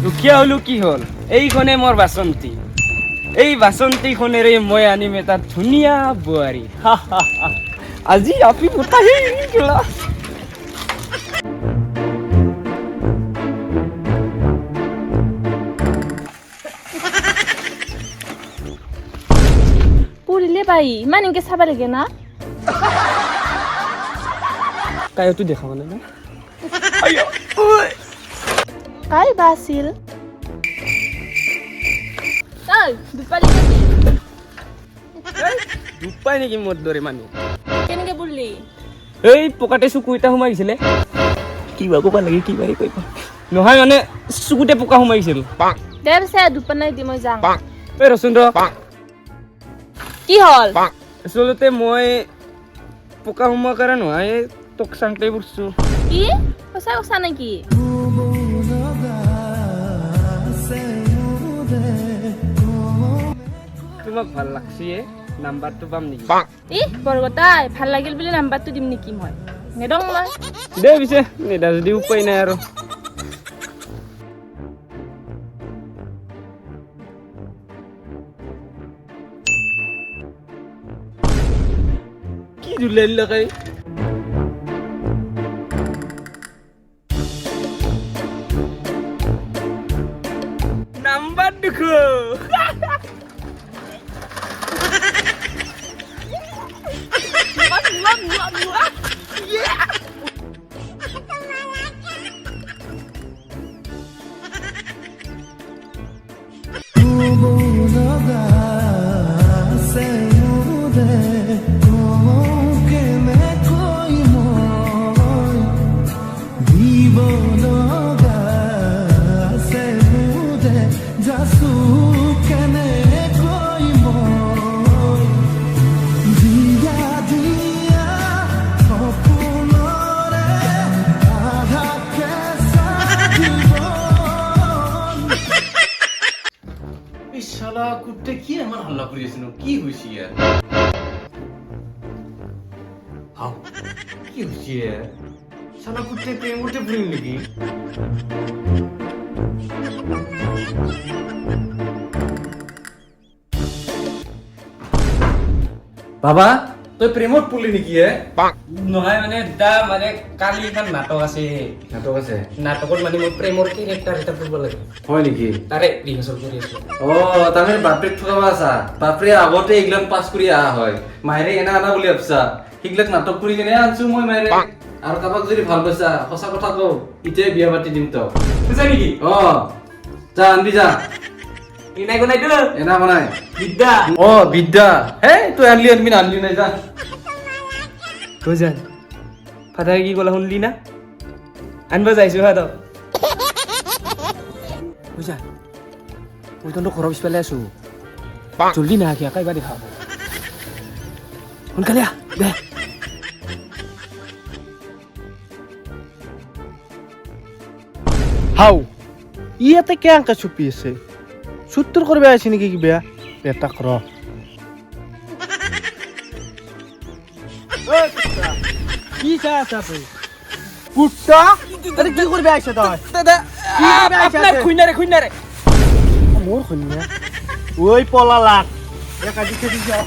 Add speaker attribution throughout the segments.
Speaker 1: দুখীয়া হলো কি হ'ল এইখনে মোৰ বাচন্তি এই বাচন্তিখনেৰে মই আনিম এটা ধুনীয়া বোৱাৰী আজি আপি মুঠাহি গেলা
Speaker 2: পুৰিলে পাই ইমান এনেকে চাব লাগে না
Speaker 1: কায়তো দেখা মানে না
Speaker 2: কাই বা আছিল
Speaker 1: দুপাই নেকি মোৰ দৰে মানুহ
Speaker 2: কেনেকে বুললি
Speaker 1: এই পকাতে চকু এটা সোমাই গৈছিলে কিবা ক'ব লাগে কিবা কৰিব নহয় মানে চকুতে পোকা সোমাইছিল
Speaker 2: দে পিছে দুপা নাই দি মই যাম
Speaker 1: এই ৰচোন ৰ
Speaker 2: কি হল
Speaker 1: আচলতে মই পোকা সোমোৱাৰ কাৰণে নহয় তোক চাংটাই পৰছো
Speaker 2: কি সঁচা কথা নেকি
Speaker 1: তোমাক ভাল লাগছি নাম্বাৰটো পাম নেকি
Speaker 2: বৰগতাই ভাল লাগিল বুলি নাম্বাৰটো দিম নেকি মই নেদং মই
Speaker 1: দে পিছে নেদা যদি উপায় নাই আৰু কি জুলাই লগাই নাম্বার দেখো
Speaker 3: শালা কুত্তে কি আমার হাল্লা করিয়েছিল কি হইছে ইয়ার হাও কি হইছে ইয়ার শালা কুত্তে প্রেম করতে প্রেম নাকি বাবা তুই প্রেমত পড়লি নাকি
Speaker 1: নহয় মানে দা মানে কালি এখন নাটক আছে
Speaker 3: নাটক আছে
Speaker 1: নাটকত মানে মই প্ৰেমৰ কেৰেক্টাৰ এটা কৰিব লাগে
Speaker 3: হয় নেকি
Speaker 1: তাৰে ৰিহাৰ্চেল কৰি আছো
Speaker 3: তাৰমানে বাপৰেক ঠকাবা আছা বাপৰে আগতে এইগিলাক পাছ কৰি আহা হয় মায়েৰে এনা আনা বুলি ভাবছা সেইগিলাক নাটক কৰি কেনে আনছো মই মায়েৰে আৰু কাবাক যদি ভাল পাইছা সঁচা কথা কওঁ ইতে বিয়া পাতি দিম তো
Speaker 1: বুজা নেকি
Speaker 3: যা আনবি যা
Speaker 1: ইনাই কোনাই দিল
Speaker 3: এনা বনাই
Speaker 1: বিদ্যা
Speaker 3: বিদ্যা হে তুই আনলি আনবি নাই যা
Speaker 1: বুজান ফাদাৰে কি ক'লা শুনলি না আনব যাইছো হা তো বুজা মই তহঁতৰ ঘৰৰ পিছফালে আছো জলদি না আহি আকাইবা দেখা সোনকালে আহ দে
Speaker 4: হাও ইয়াতে কেংকা চুপি আছে চুত্তুৰ কৰিব আছে নেকি কিবা এটা কৰ কি চাই আছা তই কুত্তা আরে কি করবে আইছ তই
Speaker 1: দাদা আপনার খুইনারে
Speaker 4: মোর খুন্যা ওই পলালাক এক আজি খেদি যাও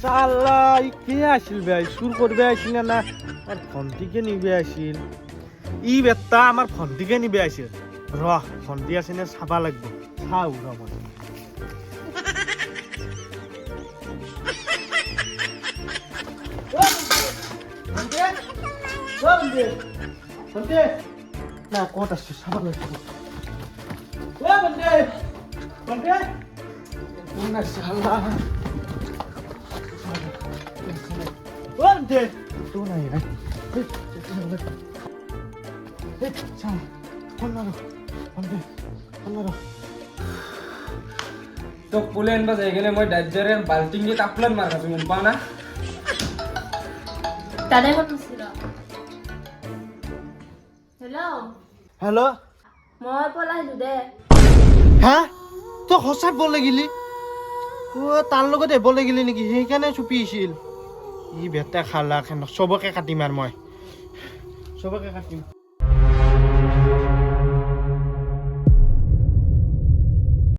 Speaker 4: সালা ই কে আসিল ভাই সুর করবে আসিল না আর ফন্টিকে নিবে আসিল ই বেটা আমার ফন্টিকে নিবে আসিল রহ ফন্টি আছে না চাবা লাগবো চাও রহ না কত আসছে চাবা লাগবো না শালা Warte! Du nein, nein. Ciao. Hollaro.
Speaker 1: তো পুলেন বাজ এখানে মই ডাজ্জারে বাল্টিং দিয়ে কাপলান মার কাছে মন পাও না
Speaker 2: তারে বলছিল হেল্ল'
Speaker 4: Hello?
Speaker 2: মই পলাইলো দে
Speaker 4: হা তো হসাক বলে গিলি ও তার লগত বলে গিলি নেকি সেইকাৰণে চুপি আছিল ই বেটা খালা খান সবকে কাটিম আৰু মই সবকে কাটিম